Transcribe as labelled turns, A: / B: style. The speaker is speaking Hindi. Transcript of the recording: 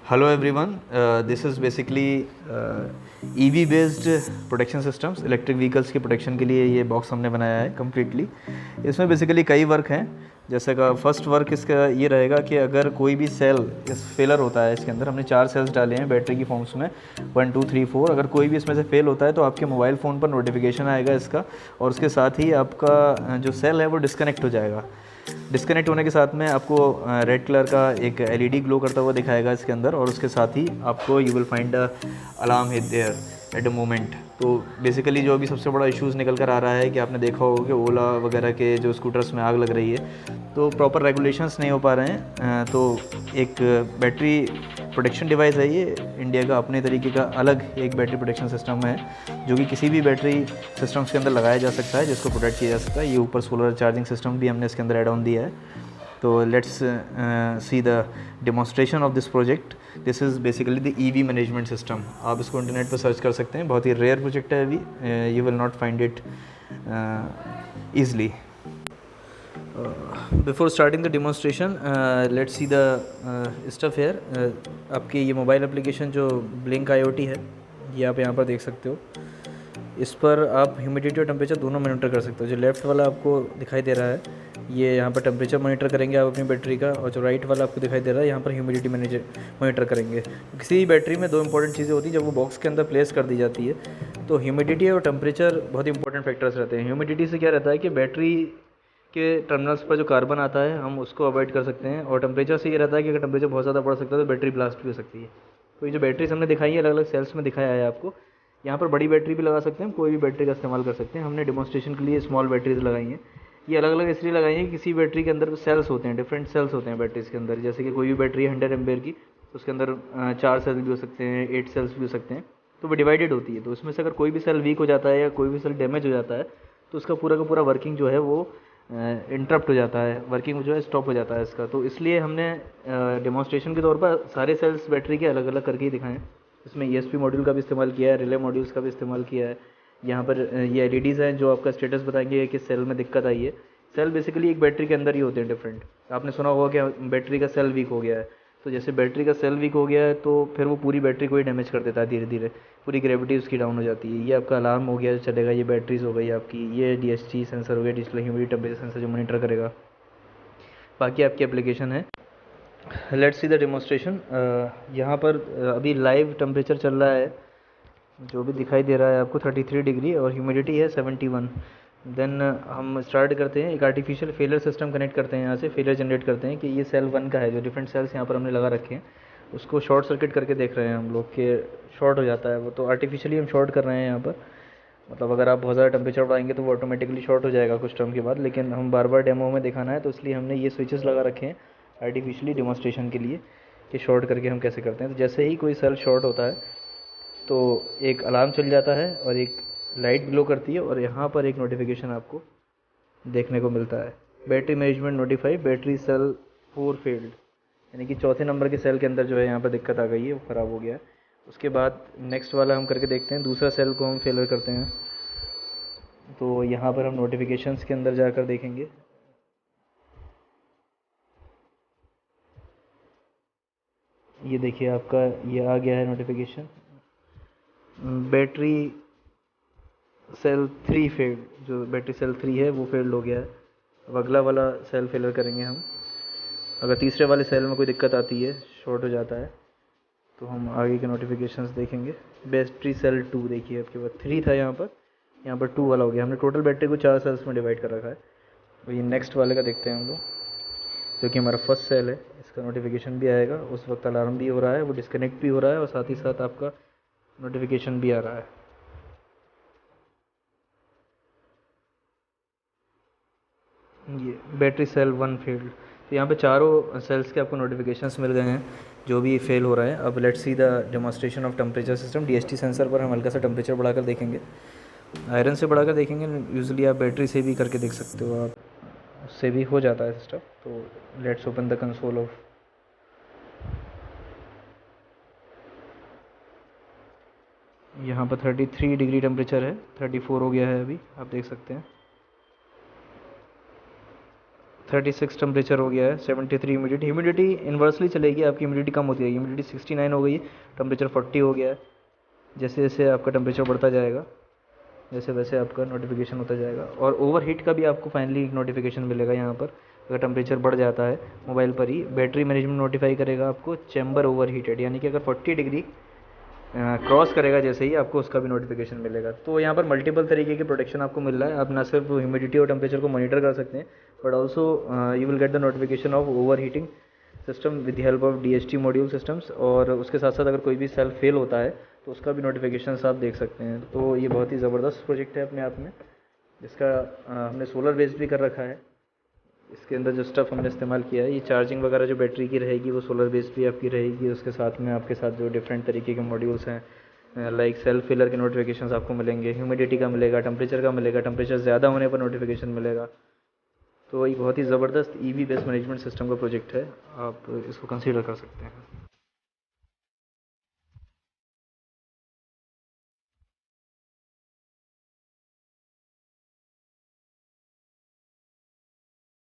A: Hello everyone, this is basically EV based protection systems, electric vehicles की प्रोटेक्शन के लिए ये बॉक्स हमने बनाया है कम्प्लीटली। इसमें बेसिकली कई वर्क हैं। जैसे का फर्स्ट वर्क इसका ये रहेगा कि अगर कोई भी सेल इस फेलर होता है, इसके अंदर हमने 4 सेल्स डाले हैं बैटरी की फॉर्म्स में 1 2 3 4। अगर कोई भी इसमें से फेल होता है तो आपके मोबाइल फ़ोन पर नोटिफिकेशन आएगा इसका, और उसके साथ ही आपका जो सेल है वो डिस्कनेक्ट हो जाएगा। डिस्कनेक्ट होने के साथ में आपको रेड कलर का एक एलईडी ग्लो करता हुआ दिखाएगा इसके अंदर, और उसके साथ ही आपको you will find a alarm hit there at a moment. तो बेसिकली जो अभी सबसे बड़ा इश्यूज़ निकल कर आ रहा है कि आपने देखा होगा कि ओला वगैरह के जो स्कूटर्स में आग लग रही है, तो प्रॉपर रेगुलेशंस नहीं हो पा रहे हैं। तो एक बैटरी प्रोटेक्शन डिवाइस है ये, इंडिया का अपने तरीके का अलग एक बैटरी प्रोटेक्शन सिस्टम है जो कि किसी भी बैटरी सिस्टम्स के अंदर लगाया जा सकता है, जिसको प्रोटेक्ट किया जा सकता है। ये ऊपर सोलर चार्जिंग सिस्टम भी हमने इसके अंदर एड ऑन दिया है। तो let's see the demonstration of this project. This is basically the EV management system. आप इसको इंटरनेट पर सर्च कर सकते हैं, बहुत ही रेयर प्रोजेक्ट है अभी, you will not find it easily. Before starting the demonstration let's see the stuff here. आपकी ये मोबाइल एप्लीकेशन जो ब्लिंक IoT है, ये आप यहाँ पर देख सकते हो। इस पर आप ह्यूमिडिटी और टेम्परेचर दोनों मॉनिटर कर सकते हो। जो लेफ़्ट वाला आपको दिखाई दे रहा है, ये यहाँ पर टेम्परेचर मॉनिटर करेंगे आप अपनी बैटरी का, और जो राइट वाला आपको दिखाई दे रहा है, यहाँ पर ह्यूमिडिटी मॉनिटर करेंगे। किसी भी बैटरी में 2 इंपॉर्टेंट चीज़ें होती हैं जब वो बॉक्स के अंदर प्लेस कर दी जाती है। तो ह्यूमिडिटी और टेम्परेचर बहुत इंपॉर्टेंट फैक्टर्स रहते हैं। ह्यूमिडिटी से क्या रहता है कि बैटरी के टर्मिनल्स पर जो कार्बन आता है हम उसको अवॉइड कर सकते हैं, और टेम्परेचर से ये रहता है कि अगर टेम्परेचर बहुत ज़्यादा बढ़ सकता है तो बैटरी ब्लास्ट भी हो सकती है। तो ये जो बैटरीज हमने दिखाई है अलग अलग सेल्स में दिखाया है आपको। यहाँ पर बड़ी बैटरी भी लगा सकते हैं, कोई भी बैटरी का इस्तेमाल कर सकते हैं। हमने डेमोन्स्ट्रेशन के लिए स्मॉल बैटरीज लगाई हैं। ये अलग अलग इसलिए लगाई हैं कि किसी बैटरी के अंदर सेल्स होते हैं, डिफरेंट सेल्स होते हैं बैटरीज के अंदर। जैसे कि कोई भी बैटरी 100 एम्पेयर की, तो उसके अंदर 4 सेल्स भी हो सकते हैं, 8 सेल्स भी हो सकते हैं। तो वो डिवाइडेड होती है। तो उसमें से अगर कोई भी सेल वीक हो जाता है या कोई भी सेल डैमेज हो जाता है तो उसका पूरा का पूरा वर्किंग जो है वो इंटरप्ट हो जाता है, वर्किंग जो है स्टॉप हो जाता है इसका। तो इसलिए हमने डेमोन्स्ट्रेशन के तौर पर सारे सेल्स बैटरी के अलग अलग करके ही दिखाएं। इसमें ESP मॉड्यूल का भी इस्तेमाल किया है, रिले मॉड्यूल्स का भी इस्तेमाल किया है। यहाँ पर ये LEDs हैं जो आपका स्टेटस बताएंगे कि सेल में दिक्कत आई है। सेल बेसिकली एक बैटरी के अंदर ही होते हैं डिफरेंट। आपने सुना होगा कि बैटरी का सेल वीक हो गया है, तो जैसे बैटरी का सेल वीक हो गया है तो फिर वो पूरी बैटरी को ही डैमेज कर देता है धीरे धीरे, पूरी ग्रेविटी उसकी डाउन हो जाती है। ये आपका अलार्म हो गया जो चलेगा, ये बैटरीज हो गई आपकी, ये DHT सेंसर हो गया, डिजिटल ह्यूमिडिटी टेम्परेचर सेंसर जो मॉनिटर करेगा। बाकी आपकी एप्लीकेशन है। Let's see the demonstration. यहाँ पर अभी लाइव टेम्परेचर चल रहा है, जो भी दिखाई दे रहा है आपको 33 डिग्री, और ह्यूमिडिटी है 71। देन हम स्टार्ट करते हैं, एक आर्टिफिशियल फेलियर सिस्टम कनेक्ट करते हैं, यहाँ से फेलियर जनरेट करते हैं कि ये सेल 1 का है। जो डिफरेंट सेल्स यहाँ पर हमने लगा रखे हैं उसको शॉर्ट सर्किट करके देख रहे हैं हम लोग कि शॉर्ट हो जाता है वो। तो आर्टिफिशियली हम शॉर्ट कर रहे हैं यहाँ पर। मतलब अगर आप बहुत ज़्यादा टेम्परेचर बढ़ाएंगे तो वो ऑटोमेटिकली शॉर्ट हो जाएगा कुछ टाइम के बाद, लेकिन हम बार बार डेमो में दिखाना है तो इसलिए हमने ये स्विचेस लगा रखे हैं आर्टिफिशियली डेमोन्स्ट्रेशन के लिए कि शॉर्ट करके हम कैसे करते हैं। तो जैसे ही कोई सेल शॉर्ट होता है तो एक अलार्म चल जाता है और एक लाइट ग्लो करती है, और यहाँ पर एक नोटिफिकेशन आपको देखने को मिलता है, battery management notify battery cell 4 failed. यानी कि चौथे नंबर के सेल के अंदर जो है यहाँ पर दिक्कत आ गई है, वो ख़राब हो गया है। उसके बाद नेक्स्ट वाला हम करके देखते हैं, दूसरा सेल को हम फेलर करते हैं। तो यहाँ पर हम नोटिफिकेशंस के अंदर जाकर देखेंगे, ये देखिए आपका ये आ गया है नोटिफिकेशन, बैटरी सेल 3 फेल्ड। जो बैटरी सेल 3 है वो फेल्ड हो गया है। अब अगला वाला सेल फेलर करेंगे हम। अगर तीसरे वाले सेल में कोई दिक्कत आती है, शॉर्ट हो जाता है, तो हम आगे के नोटिफिकेशंस देखेंगे। बैटरी सेल 2 देखिए, आपके पास 3 था यहाँ पर 2 वाला हो गया। हमने टोटल बैटरी को 4 सेल्स में डिवाइड कर रखा है। तो ये नेक्स्ट वाले का देखते हैं हम लोग, जो कि हमारा फर्स्ट सेल है। इसका नोटिफिकेशन भी आएगा, उस वक्त अलार्म भी हो रहा है, वो डिस्कनेक्ट भी हो रहा है, और साथ ही साथ आपका नोटिफिकेशन भी आ रहा है। ये बैटरी सेल 1 फेल्ड। तो यहाँ पे चारों सेल्स के आपको नोटिफिकेशंस मिल गए हैं जो भी फेल हो रहा है। अब let's see the demonstration of temperature system. DHT sensor पर हम हल्का सा टेम्परेचर बढ़ाकर देखेंगे, आयरन से बढ़ाकर देखेंगे। यूजुअली आप बैटरी से भी करके देख सकते हो, आप उससे भी हो जाता है सिस्टम। तो let's open the console of, यहाँ पर 33 डिग्री टेम्परेचर है, 34 हो गया है अभी, आप देख सकते हैं 36 टेम्परेचर हो गया है, 73 ह्यूमिडिटी इन्वर्सली चलेगी, आपकी ह्यूमिडिटी कम होती है, ह्यूमिडिटी 69 हो गई है, टेम्परेचर 40 हो गया है। जैसे जैसे आपका टेम्परेचर बढ़ता जाएगा वैसे वैसे आपका नोटिफिकेशन होता जाएगा। और ओवर हीट का भी आपको फाइनली एक नोटिफिकेशन मिलेगा यहाँ पर, अगर टेम्परेचर बढ़ जाता है मोबाइल पर ही बैटरी मैनेजमेंट नोटिफाई करेगा आपको चैम्बर ओवर हीटेड, यानी कि अगर 40 डिग्री क्रॉस करेगा जैसे ही आपको उसका भी नोटिफिकेशन मिलेगा। तो यहाँ पर मल्टीपल तरीके की प्रोटेक्शन आपको मिल रहा है। आप ना सिर्फ ह्यूमिडिटी और टेम्परेचर को मॉनिटर कर सकते हैं but also you will get the notification of over heating system with help of DHT module systems. और उसके साथ साथ अगर कोई भी सेल फेल होता है तो उसका भी नोटिफिकेशन आप देख सकते हैं। तो ये बहुत ही ज़बरदस्त प्रोजेक्ट है अपने आप में, जिसका हमने सोलर बेस्ड भी कर रखा है। इसके अंदर जो स्टफ़ हमने इस्तेमाल किया है, ये चार्जिंग वगैरह जो बैटरी की रहेगी वो सोलर बेस्ड भी आपकी रहेगी। उसके साथ में आपके साथ जो डिफरेंट तरीके के मॉड्यूल्स हैं लाइक सेल्फ फिलर के नोटिफिकेशंस आपको मिलेंगे, ह्यूमिडिटी का मिलेगा, टेम्परेचर का मिलेगा, टेम्परेचर ज़्यादा होने पर नोटिफिकेशन मिलेगा। तो एक बहुत ही ज़बरदस्त EV बेस्ड मैनेजमेंट सिस्टम का प्रोजेक्ट है, आप इसको कंसीडर कर सकते हैं।